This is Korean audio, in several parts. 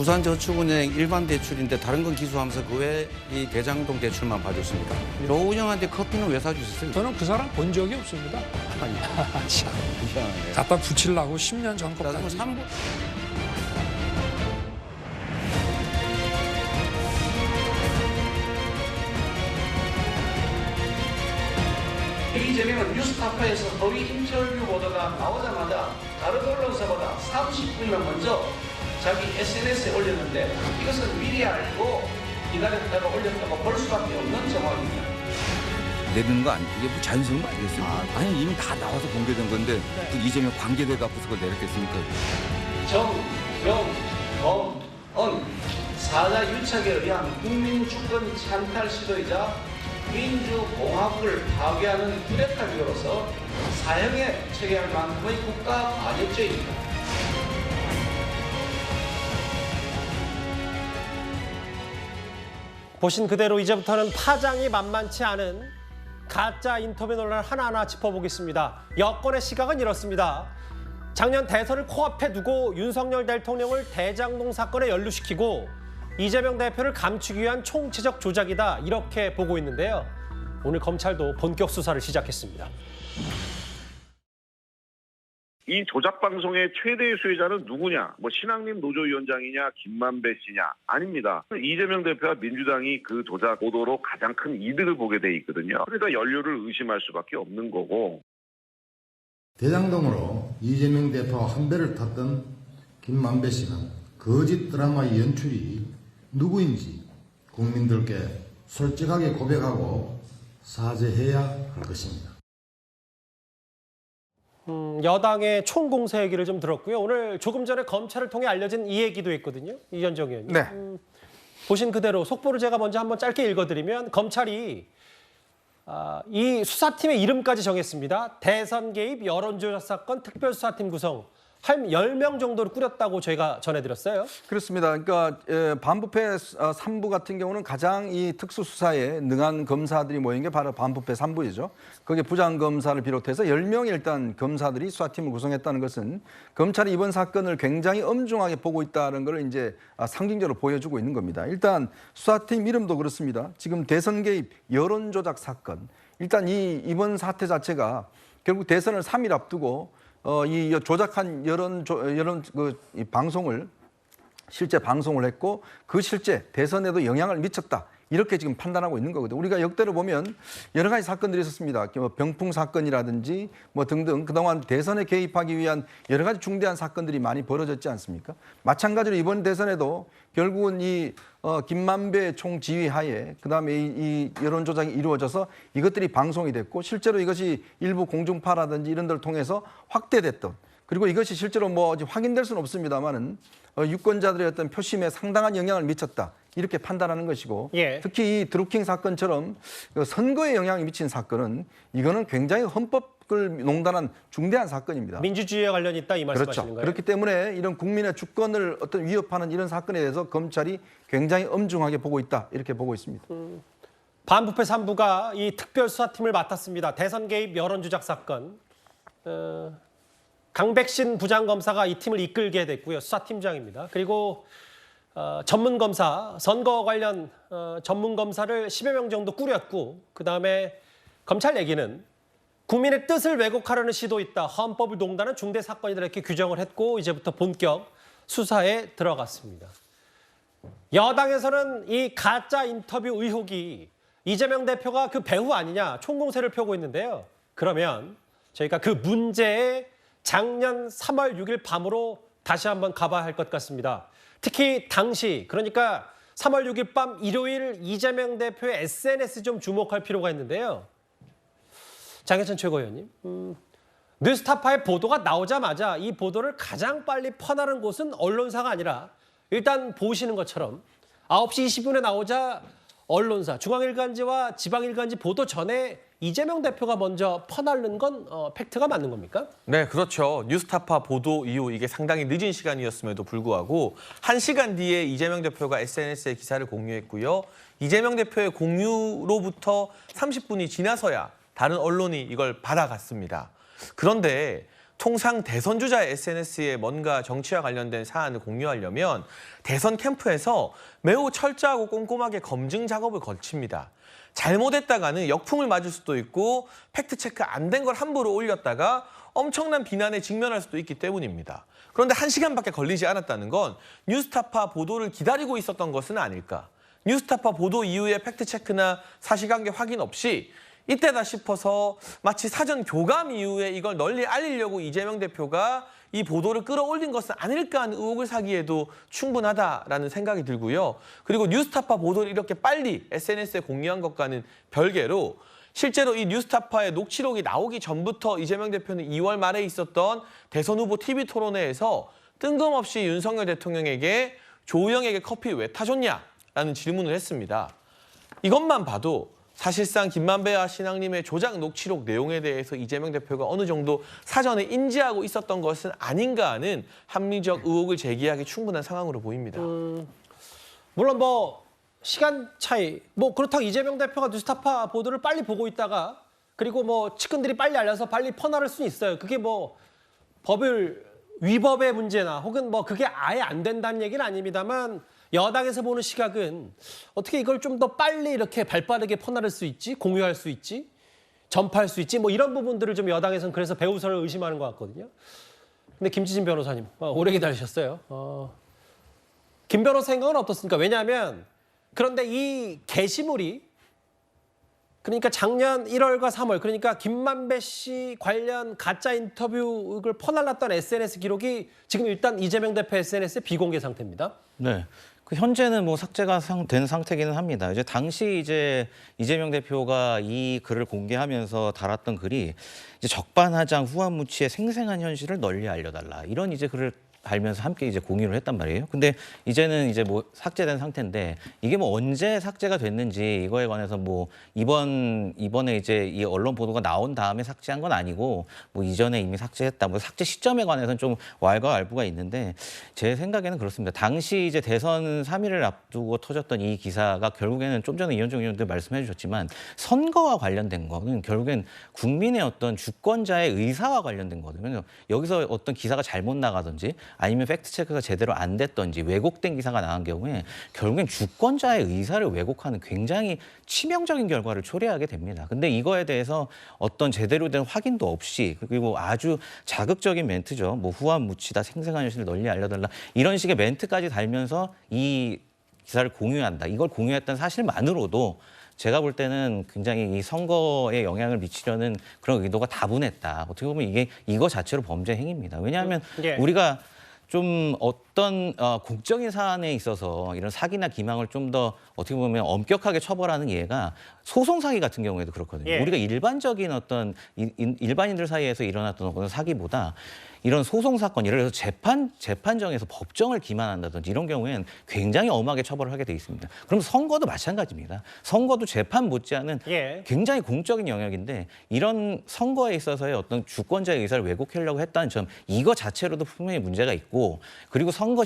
부산저축은행 일반 대출인데 다른 건 기소하면서 그 외에 이 대장동 대출만 봐줬습니다. 노은영한테 커피는 왜 사주셨어요? 저는 그 사람 본 적이 없습니다. 아니, 참, 이상하네. 갖다 붙이려고 10년 전 자, 그럼 것까지. 3부. 이재명은 뉴스타파에서 허위 인터뷰 보도가 나오자마자 다른 언론사보다 30분이나 먼저 자기 SNS에 올렸는데 이것은 미리 알고 기다렸다가 올렸다고 볼 수밖에 없는 정황입니다. 내는 거 이게 뭐 자연스러운 거 아니겠어요? 아니 이미 다 나와서 공개된 건데 그 이재명 관계대 갖고서 그걸 내렸겠습니까? 정, 영, 범, 은 사자 유착에 의한 국민주권 찬탈 시도이자 민주공화국을 파괴하는 쿠데타 기로서 사형에 처리할 만큼의 국가 반역죄입니다. 보신 그대로 이제부터는 파장이 만만치 않은 가짜 인터뷰 논란을 하나하나 짚어보겠습니다. 여권의 시각은 이렇습니다. 작년 대선을 코앞에 두고 윤석열 대통령을 대장동 사건에 연루시키고 이재명 대표를 감추기 위한 총체적 조작이다, 이렇게 보고 있는데요. 오늘 검찰도 본격 수사를 시작했습니다. 이 조작 방송의 최대 수혜자는 누구냐? 뭐 신앙림 노조위원장이냐, 김만배 씨냐? 아닙니다. 이재명 대표와 민주당이 그 조작 보도로 가장 큰 이득을 보게 돼 있거든요. 그러니까 연루를 의심할 수밖에 없는 거고. 대장동으로 이재명 대표와 한 배를 탔던 김만배 씨는 거짓 드라마의 연출이 누구인지 국민들께 솔직하게 고백하고 사죄해야 할 것입니다. 여당의 총공세 얘기를 좀 들었고요. 오늘 조금 전에 검찰을 통해 알려진 이 얘기도 있거든요. 이현정 의원님. 네. 보신 그대로 속보를 제가 먼저 한번 짧게 읽어드리면 검찰이 이 수사팀의 이름까지 정했습니다. 대선 개입 여론조작 사건 특별수사팀 구성. 한 10명 정도를 꾸렸다고 저희가 전해드렸어요. 그렇습니다. 그러니까 반부패 3부 같은 경우는 가장 이 특수수사에 능한 검사들이 모인 게 바로 반부패 3부이죠. 거기에 부장검사를 비롯해서 10명의 일단 검사들이 수사팀을 구성했다는 것은 검찰이 이번 사건을 굉장히 엄중하게 보고 있다는 걸 이제 상징적으로 보여주고 있는 겁니다. 일단 수사팀 이름도 그렇습니다. 지금 대선 개입 여론조작 사건. 일단 이번 사태 자체가 결국 대선을 3일 앞두고 이 조작한 이 방송을 실제 방송을 했고 그 실제 대선에도 영향을 미쳤다. 이렇게 지금 판단하고 있는 거거든요. 우리가 역대로 보면 여러 가지 사건들이 있었습니다. 병풍 사건이라든지 뭐 등등 그동안 대선에 개입하기 위한 여러 가지 중대한 사건들이 많이 벌어졌지 않습니까? 마찬가지로 이번 대선에도 결국은 이 김만배 총지휘 하에 그다음에 이 여론조작이 이루어져서 이것들이 방송이 됐고 실제로 이것이 일부 공중파라든지 이런 데를 통해서 확대됐던 그리고 이것이 실제로 뭐 확인될 수는 없습니다만은 유권자들의 어떤 표심에 상당한 영향을 미쳤다. 이렇게 판단하는 것이고 예. 특히 이 드루킹 사건처럼 선거에 영향을 미친 사건은 이거는 굉장히 헌법을 농단한 중대한 사건입니다. 민주주의와 관련이 있다, 이 말씀하시는 그렇죠. 거예요? 그렇기 때문에 이런 국민의 주권을 어떤 위협하는 이런 사건에 대해서 검찰이 굉장히 엄중하게 보고 있다. 이렇게 보고 있습니다. 반부패 3부가 이 특별수사팀을 맡았습니다. 대선 개입 여론조작 사건. 강백신 부장검사가 이 팀을 이끌게 됐고요. 수사팀장입니다. 그리고 전문검사, 선거 관련 전문검사를 10여 명 정도 꾸렸고 그다음에 검찰 얘기는 국민의 뜻을 왜곡하려는 시도 있다. 헌법을 농단한 중대 사건이다. 이렇게 규정을 했고 이제부터 본격 수사에 들어갔습니다. 여당에서는 이 가짜 인터뷰 의혹이 이재명 대표가 그 배후 아니냐 총공세를 펴고 있는데요. 그러면 저희가 그 문제에 작년 3월 6일 밤으로 다시 한번 가봐야 할 것 같습니다. 특히 당시 그러니까 3월 6일 밤 일요일 이재명 대표의 SNS 좀 주목할 필요가 있는데요. 장혜천 최고위원님, 뉴스타파의 보도가 나오자마자 이 보도를 가장 빨리 퍼나른 곳은 언론사가 아니라 일단 보시는 것처럼 9시 20분에 나오자 언론사, 중앙일간지와 지방일간지 보도 전에 이재명 대표가 먼저 퍼나른 건 팩트가 맞는 겁니까? 네, 그렇죠. 뉴스타파 보도 이후 이게 상당히 늦은 시간이었음에도 불구하고 1시간 뒤에 이재명 대표가 SNS에 기사를 공유했고요. 이재명 대표의 공유로부터 30분이 지나서야 다른 언론이 이걸 받아갔습니다. 그런데 통상 대선 주자의 SNS에 뭔가 정치와 관련된 사안을 공유하려면 대선 캠프에서 매우 철저하고 꼼꼼하게 검증 작업을 거칩니다. 잘못했다가는 역풍을 맞을 수도 있고 팩트체크 안 된 걸 함부로 올렸다가 엄청난 비난에 직면할 수도 있기 때문입니다. 그런데 1시간밖에 걸리지 않았다는 건 뉴스타파 보도를 기다리고 있었던 것은 아닐까. 뉴스타파 보도 이후에 팩트체크나 사실관계 확인 없이 이때다 싶어서 마치 사전 교감 이후에 이걸 널리 알리려고 이재명 대표가 이 보도를 끌어올린 것은 아닐까 하는 의혹을 사기에도 충분하다라는 생각이 들고요. 그리고 뉴스타파 보도를 이렇게 빨리 SNS에 공유한 것과는 별개로 실제로 이 뉴스타파의 녹취록이 나오기 전부터 이재명 대표는 2월 말에 있었던 대선 후보 TV 토론회에서 뜬금없이 윤석열 대통령에게 조우영에게 커피 왜 타줬냐라는 질문을 했습니다. 이것만 봐도 사실상 김만배와 신앙님의 조작 녹취록 내용에 대해서 이재명 대표가 어느 정도 사전에 인지하고 있었던 것은 아닌가 하는 합리적 의혹을 제기하기 충분한 상황으로 보입니다. 물론 뭐 시간 차이, 뭐 그렇다고 이재명 대표가 뉴스타파 보도를 빨리 보고 있다가 그리고 뭐 측근들이 빨리 알려서 빨리 퍼나를 수는 있어요. 그게 뭐 법을 위법의 문제나 혹은 뭐 그게 아예 안 된다는 얘기는 아닙니다만 여당에서 보는 시각은 어떻게 이걸 좀 더 빨리 이렇게 발빠르게 퍼나를 수 있지, 공유할 수 있지, 전파할 수 있지, 뭐 이런 부분들을 좀 여당에서는 그래서 배우설을 의심하는 것 같거든요. 근데 김지진 변호사님 오래 기다리셨어요. 김 변호사 생각은 어떻습니까? 왜냐하면 그런데 이 게시물이 그러니까 작년 1월과 3월 그러니까 김만배 씨 관련 가짜 인터뷰를 퍼날랐던 SNS 기록이 지금 일단 이재명 대표 SNS에 비공개 상태입니다. 네. 그 현재는 뭐 삭제가 된 상태기는 합니다. 이제 당시 이제 이재명 대표가 이 글을 공개하면서 달았던 글이 이제 적반하장 후한무치의 생생한 현실을 널리 알려달라 이런 이제 글을 달면서 함께 이제 공유를 했단 말이에요. 근데 이제는 이제 뭐 삭제된 상태인데 이게 뭐 언제 삭제가 됐는지 이거에 관해서 뭐 이번에 이제 이 언론 보도가 나온 다음에 삭제한 건 아니고 뭐 이전에 이미 삭제했다. 뭐 삭제 시점에 관해서는 좀 왈가왈부가 있는데 제 생각에는 그렇습니다. 당시 이제 대선 3일을 앞두고 터졌던 이 기사가 결국에는 좀 전에 이현정 의원도 말씀해 주셨지만 선거와 관련된 거는 결국엔 국민의 어떤 주권자의 의사와 관련된 거거든요. 여기서 어떤 기사가 잘못 나가든지 아니면 팩트체크가 제대로 안 됐던지 왜곡된 기사가 나온 경우에 결국엔 주권자의 의사를 왜곡하는 굉장히 치명적인 결과를 초래하게 됩니다. 근데 이거에 대해서 어떤 제대로 된 확인도 없이 그리고 아주 자극적인 멘트죠. 뭐 후한무치다, 생생한 현실을 널리 알려달라 이런 식의 멘트까지 달면서 이 기사를 공유한다. 이걸 공유했던 사실만으로도 제가 볼 때는 굉장히 이 선거에 영향을 미치려는 그런 의도가 다분했다. 어떻게 보면 이거 자체로 범죄 행위입니다. 왜냐하면 우리가 좀 어떤 공적인 사안에 있어서 이런 사기나 기망을 좀 더 어떻게 보면 엄격하게 처벌하는 예가 소송 사기 같은 경우에도 그렇거든요. 우리가 일반적인 어떤 일반인들 사이에서 일어났던 어떤 사기보다 이런 소송 사건, 예를 들어서 재판정에서 법정을 기만한다든지 이런 경우에는 굉장히 엄하게 처벌을 하게 돼 있습니다. 그럼 선거도 마찬가지입니다. 선거도 재판 못지않은 굉장히 공적인 영역인데 이런 선거에 있어서의 어떤 주권자의 의사를 왜곡하려고 했다는 점 이거 자체로도 분명히 문제가 있고 그리고 선거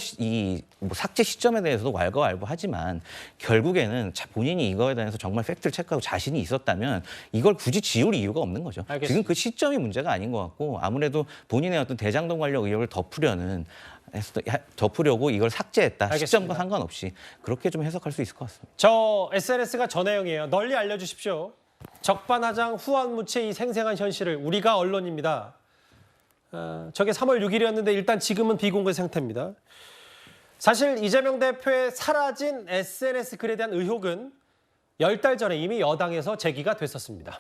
뭐 삭제 시점에 대해서도 왈가왈부하지만 결국에는 본인이 이거에 대해서 정말 팩트를 체크하고 자신이 있었다면 이걸 굳이 지울 이유가 없는 거죠. 알겠습니다. 지금 그 시점이 문제가 아닌 것 같고 아무래도 본인의 어떤 대장동 관련 의혹을 덮으려고 이걸 삭제했다. 알겠습니다. 시점과 상관없이 그렇게 좀 해석할 수 있을 것 같습니다. 저 SNS가 저 내용이에요. 널리 알려주십시오. 적반하장 후한무치의 이 생생한 현실을 우리가 언론입니다. 저게 3월 6일이었는데 일단 지금은 비공개 상태입니다. 사실 이재명 대표의 사라진 SNS 글에 대한 의혹은 10달 전에 이미 여당에서 제기가 됐었습니다.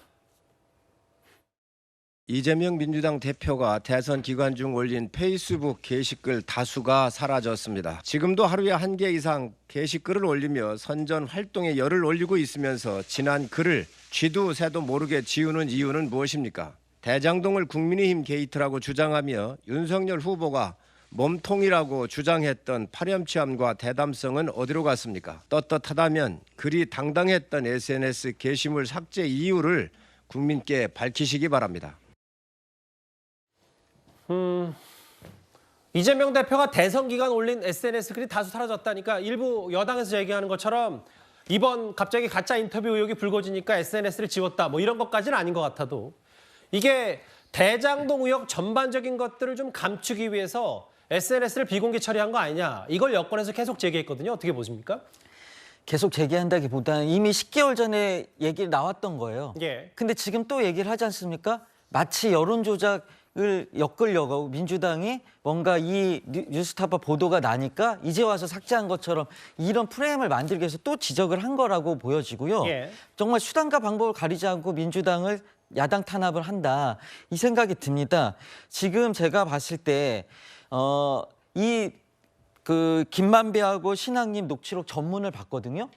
이재명 민주당 대표가 대선 기간 중 올린 페이스북 게시글 다수가 사라졌습니다. 지금도 하루에 1개 이상 게시글을 올리며 선전 활동에 열을 올리고 있으면서 지난 글을 쥐도 새도 모르게 지우는 이유는 무엇입니까? 대장동을 국민의힘 게이트라고 주장하며 윤석열 후보가 몸통이라고 주장했던 파렴치함과 대담성은 어디로 갔습니까? 떳떳하다면 글이 당당했던 SNS 게시물 삭제 이유를 국민께 밝히시기 바랍니다. 이재명 대표가 대선 기간 올린 SNS 글이 다수 사라졌다니까 일부 여당에서 얘기하는 것처럼 이번 갑자기 가짜 인터뷰 의혹이 불거지니까 SNS를 지웠다 뭐 이런 것까지는 아닌 것 같아도 이게 대장동 의혹 전반적인 것들을 좀 감추기 위해서 SNS를 비공개 처리한 거 아니냐. 이걸 여권에서 계속 제기했거든요. 어떻게 보십니까? 계속 제기한다기보다는 이미 10개월 전에 얘기 나왔던 거예요. 예. 근데 지금 또 얘기를 하지 않습니까? 마치 여론 조작을 엮으려고 민주당이 뭔가 이 뉴스타파 보도가 나니까 이제 와서 삭제한 것처럼 이런 프레임을 만들기 위해서 또 지적을 한 거라고 보여지고요. 예. 정말 수단과 방법을 가리지 않고 민주당을 야당 탄압을 한다. 이 생각이 듭니다. 지금 제가 봤을 때 김만배하고 신학님 녹취록 전문을 봤거든요.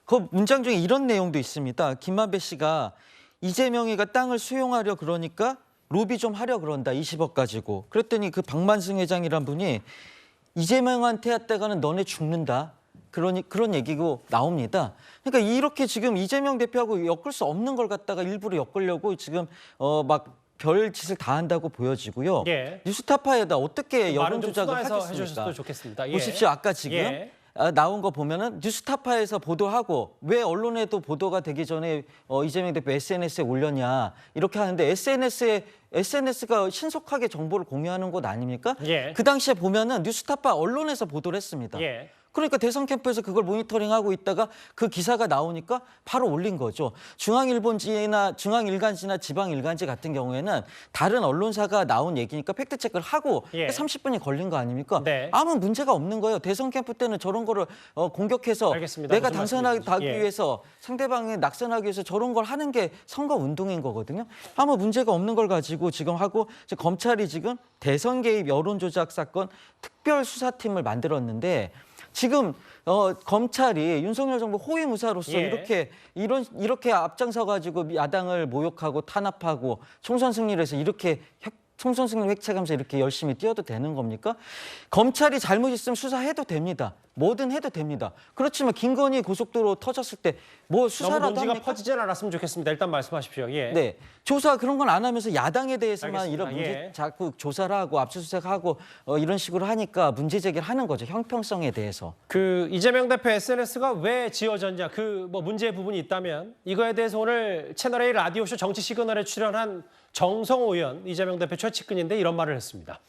그 문장 중에 이런 내용도 있습니다. 김만배 씨가 이재명이가 땅을 수용하려 그러니까 로비 좀 하려 그런다. 20억 가지고. 그랬더니 그 박만승 회장이란 분이 이재명한테 했다가는 너네 죽는다. 그런 얘기고 나옵니다. 그러니까 이렇게 지금 이재명 대표하고 엮을 수 없는 걸 갖다가 일부러 엮으려고 지금 막 별 짓을 다 한다고 보여지고요. 예. 뉴스타파에다 어떻게 여론 말은 좀 조작을 수다에서 하겠습니까? 해주셨으면 좋겠습니다. 예. 보십시오. 아까 지금 예. 나온 거 보면은 뉴스타파에서 보도하고 왜 언론에도 보도가 되기 전에 이재명 대표 SNS에 올렸냐 이렇게 하는데 SNS가 신속하게 정보를 공유하는 곳 아닙니까? 예. 그 당시에 보면은 뉴스타파 언론에서 보도를 했습니다. 예. 그러니까 대선 캠프에서 그걸 모니터링하고 있다가 그 기사가 나오니까 바로 올린 거죠. 중앙일간지나 지방일간지 같은 경우에는 다른 언론사가 나온 얘기니까 팩트체크를 하고 예. 30분이 걸린 거 아닙니까? 네. 아무 문제가 없는 거예요. 대선 캠프 때는 저런 거를 공격해서 알겠습니다. 내가 무슨 당선하기 말씀이신지. 예. 위해서 상대방을 낙선하기 위해서 저런 걸 하는 게 선거 운동인 거거든요. 아무 문제가 없는 걸 가지고 지금 하고 검찰이 지금 대선 개입 여론 조작 사건 특별 수사팀을 만들었는데 지금 검찰이 윤석열 정부 호위무사로서 예. 이렇게 앞장서 가지고 야당을 모욕하고 탄압하고 총선 승리를 해서 이렇게 총선 승리를 획책하면서 이렇게 열심히 뛰어도 되는 겁니까? 검찰이 잘못 있으면 수사해도 됩니다. 뭐든 해도 됩니다. 그렇지만 김건희 고속도로 터졌을 때 뭐 너무 수사라도 논지가 합니까? 퍼지진 않았으면 좋겠습니다. 일단 말씀하십시오. 예. 네, 조사 그런 건 안 하면서 야당에 대해서만 알겠습니다. 이런 문제 예. 자꾸 조사를 하고 압수수색하고 이런 식으로 하니까 문제 제기를 하는 거죠. 형평성에 대해서. 그 이재명 대표 SNS가 왜 지어졌냐 그 뭐 문제 부분이 있다면 이거에 대해서 오늘 채널A 라디오쇼 정치 시그널에 출연한 정성호 의원 이재명 대표 최측근인데 이런 말을 했습니다.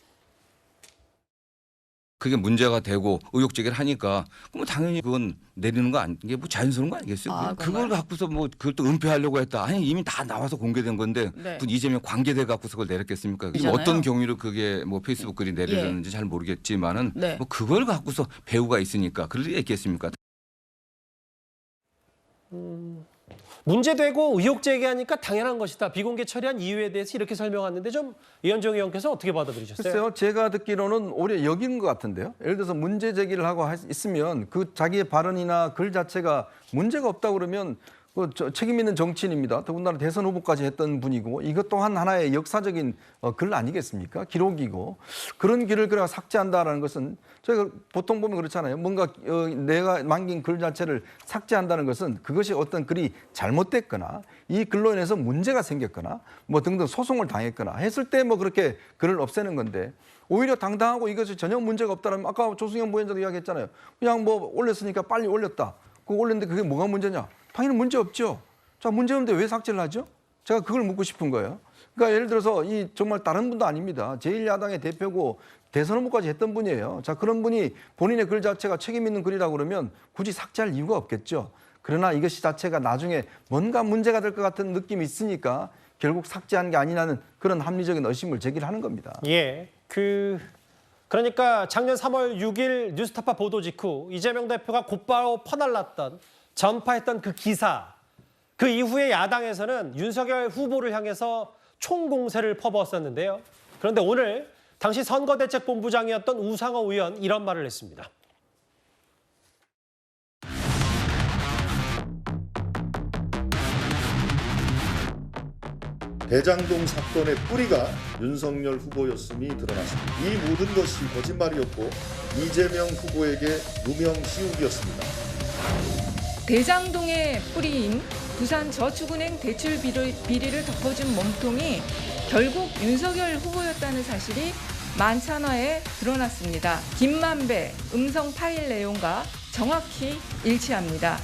그게 문제가 되고 의혹 제기를 하니까 그럼 당연히 그건 내리는 거 이게 뭐 자연스러운 거 아니겠어요? 그걸 갖고서 뭐 그걸 또 은폐하려고 했다. 아니 이미 다 나와서 공개된 건데 네. 이재명 관계돼 갖고서 그걸 내렸겠습니까? 지금 있잖아요. 어떤 경위로 그게 뭐 페이스북 글이 내려졌는지 잘 모르겠지만은 네. 뭐 그걸 갖고서 배우가 있으니까 그럴 리 있겠습니까? 문제되고 의혹 제기하니까 당연한 것이다. 비공개 처리한 이유에 대해서 이렇게 설명하는데 좀 이현정 의원께서 어떻게 받아들이셨어요? 글쎄요, 제가 듣기로는 오히려 여긴 것 같은데요. 예를 들어서 문제 제기를 하고 있으면 그 자기의 발언이나 글 자체가 문제가 없다 그러면 책임 있는 정치인입니다. 더군다나 대선 후보까지 했던 분이고 이것 또한 하나의 역사적인 글 아니겠습니까? 기록이고 그런 글을 그냥 삭제한다라는 것은 저희가 보통 보면 그렇잖아요. 뭔가 내가 남긴 글 자체를 삭제한다는 것은 그것이 어떤 글이 잘못됐거나 이 글로 인해서 문제가 생겼거나 뭐 등등 소송을 당했거나 했을 때 뭐 그렇게 글을 없애는 건데 오히려 당당하고 이것이 전혀 문제가 없다면 아까 조승현 부위원장도 이야기했잖아요. 그냥 뭐 올렸으니까 빨리 올렸다. 그거 올렸는데 그게 뭐가 문제냐? 당연히 문제 없죠. 자, 문제 없는데 왜 삭제를 하죠? 제가 그걸 묻고 싶은 거예요. 그러니까 예를 들어서 이 정말 다른 분도 아닙니다. 제1야당의 대표고 대선 후보까지 했던 분이에요. 자, 그런 분이 본인의 글 자체가 책임 있는 글이라고 그러면 굳이 삭제할 이유가 없겠죠. 그러나 이것이 자체가 나중에 뭔가 문제가 될 것 같은 느낌이 있으니까 결국 삭제한 게 아니라는 그런 합리적인 의심을 제기를 하는 겁니다. 예, 그러니까 작년 3월 6일 뉴스타파 보도 직후 이재명 대표가 곧바로 퍼날랐던 전파했던 그 기사 그 이후에 야당에서는 윤석열 후보를 향해서 총공세를 퍼부었었는데요. 그런데 오늘 당시 선거대책본부장이었던 우상호 의원 이런 말을 했습니다. 대장동 사건의 뿌리가 윤석열 후보였음이 드러났습니다. 이 모든 것이 거짓말이었고 이재명 후보에게 누명 씌우기였습니다. 대장동의 뿌리인 부산저축은행 대출 비리를 덮어준 몸통이 결국 윤석열 후보였다는 사실이 만찬화에 드러났습니다. 김만배 음성 파일 내용과 정확히 일치합니다.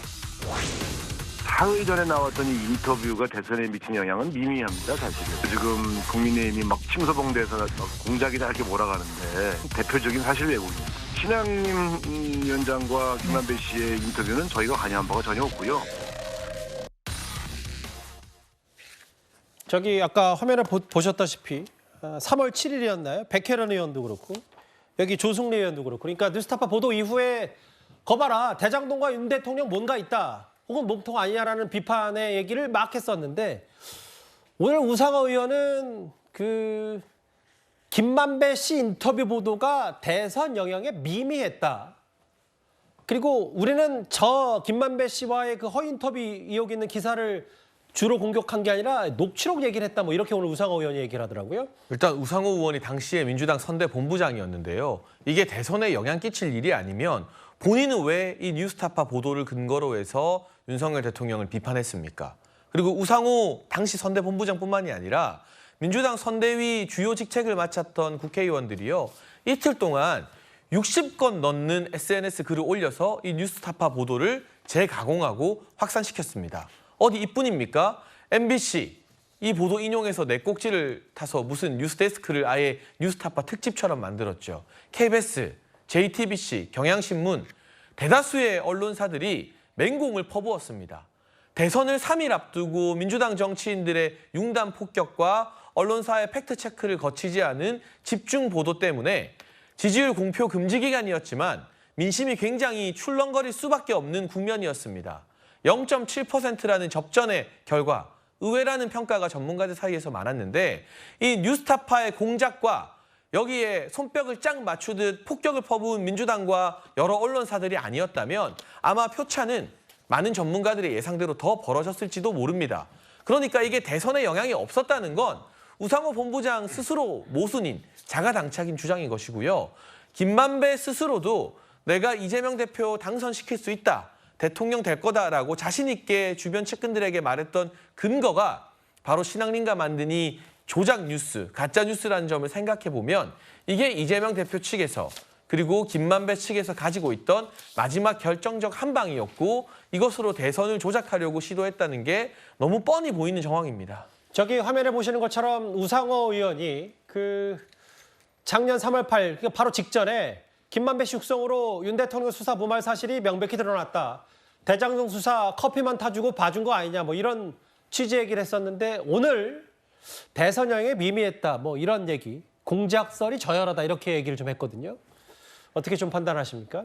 사흘 전에 나왔던 이 인터뷰가 대선에 미친 영향은 미미합니다, 사실은. 지금 국민의힘이 막 침소봉대에서 막 공작이다 이렇게 몰아가는데 대표적인 사실 왜곡입니다. 신앙님 위원장과 김만배 씨의 인터뷰는 저희가 관여한 바가 전혀 없고요. 저기 아까 화면에 보셨다시피 3월 7일이었나요? 백혜련 의원도 그렇고 여기 조승래 의원도 그렇고 그러니까 뉴스타파 보도 이후에 거봐라 대장동과 윤 대통령 뭔가 있다 혹은 몸통 아니냐라는 비판의 얘기를 막 했었는데 오늘 우상호 의원은 그 김만배 씨 인터뷰 보도가 대선 영향에 미미했다. 그리고 우리는 저 김만배 씨와의 그 허위 인터뷰 의혹 있는 기사를 주로 공격한 게 아니라 녹취록 얘기를 했다. 뭐 이렇게 오늘 우상호 의원이 얘기를 하더라고요. 일단 우상호 의원이 당시에 민주당 선대 본부장이었는데요. 이게 대선에 영향 끼칠 일이 아니면 본인은 왜 이 뉴스타파 보도를 근거로 해서 윤석열 대통령을 비판했습니까? 그리고 우상호 당시 선대 본부장뿐만이 아니라 민주당 선대위 주요 직책을 맡았던 국회의원들이요. 이틀 동안 60건 넘는 SNS 글을 올려서 이 뉴스타파 보도를 재가공하고 확산시켰습니다. 어디 이뿐입니까? MBC 이 보도 인용해서 내 꼭지를 타서 무슨 뉴스데스크를 아예 뉴스타파 특집처럼 만들었죠. KBS, JTBC, 경향신문 대다수의 언론사들이 맹공을 퍼부었습니다. 대선을 3일 앞두고 민주당 정치인들의 융단 폭격과 언론사의 팩트체크를 거치지 않은 집중 보도 때문에 지지율 공표 금지 기간이었지만 민심이 굉장히 출렁거릴 수밖에 없는 국면이었습니다. 0.7%라는 접전의 결과, 의외라는 평가가 전문가들 사이에서 많았는데 이 뉴스타파의 공작과 여기에 손뼉을 쫙 맞추듯 폭격을 퍼부은 민주당과 여러 언론사들이 아니었다면 아마 표차는 많은 전문가들의 예상대로 더 벌어졌을지도 모릅니다. 그러니까 이게 대선에 영향이 없었다는 건 우상호 본부장 스스로 모순인 자가당착인 주장인 것이고요. 김만배 스스로도 내가 이재명 대표 당선시킬 수 있다. 대통령 될 거다라고 자신 있게 주변 측근들에게 말했던 근거가 바로 신앙림과 만든 이 조작 뉴스, 가짜 뉴스라는 점을 생각해 보면 이게 이재명 대표 측에서 그리고 김만배 측에서 가지고 있던 마지막 결정적 한 방이었고 이것으로 대선을 조작하려고 시도했다는 게 너무 뻔히 보이는 정황입니다. 저기 화면에 보시는 것처럼 우상호 의원이 그 작년 3월 8일 그러니까 바로 직전에 김만배 씨 육성으로 윤 대통령 수사 무말 사실이 명백히 드러났다. 대장동 수사 커피만 타주고 봐준 거 아니냐 뭐 이런 취지 얘기를 했었는데 오늘 대선 영향에 미미했다 뭐 이런 얘기 공작설이 저열하다 이렇게 얘기를 좀 했거든요. 어떻게 좀 판단하십니까?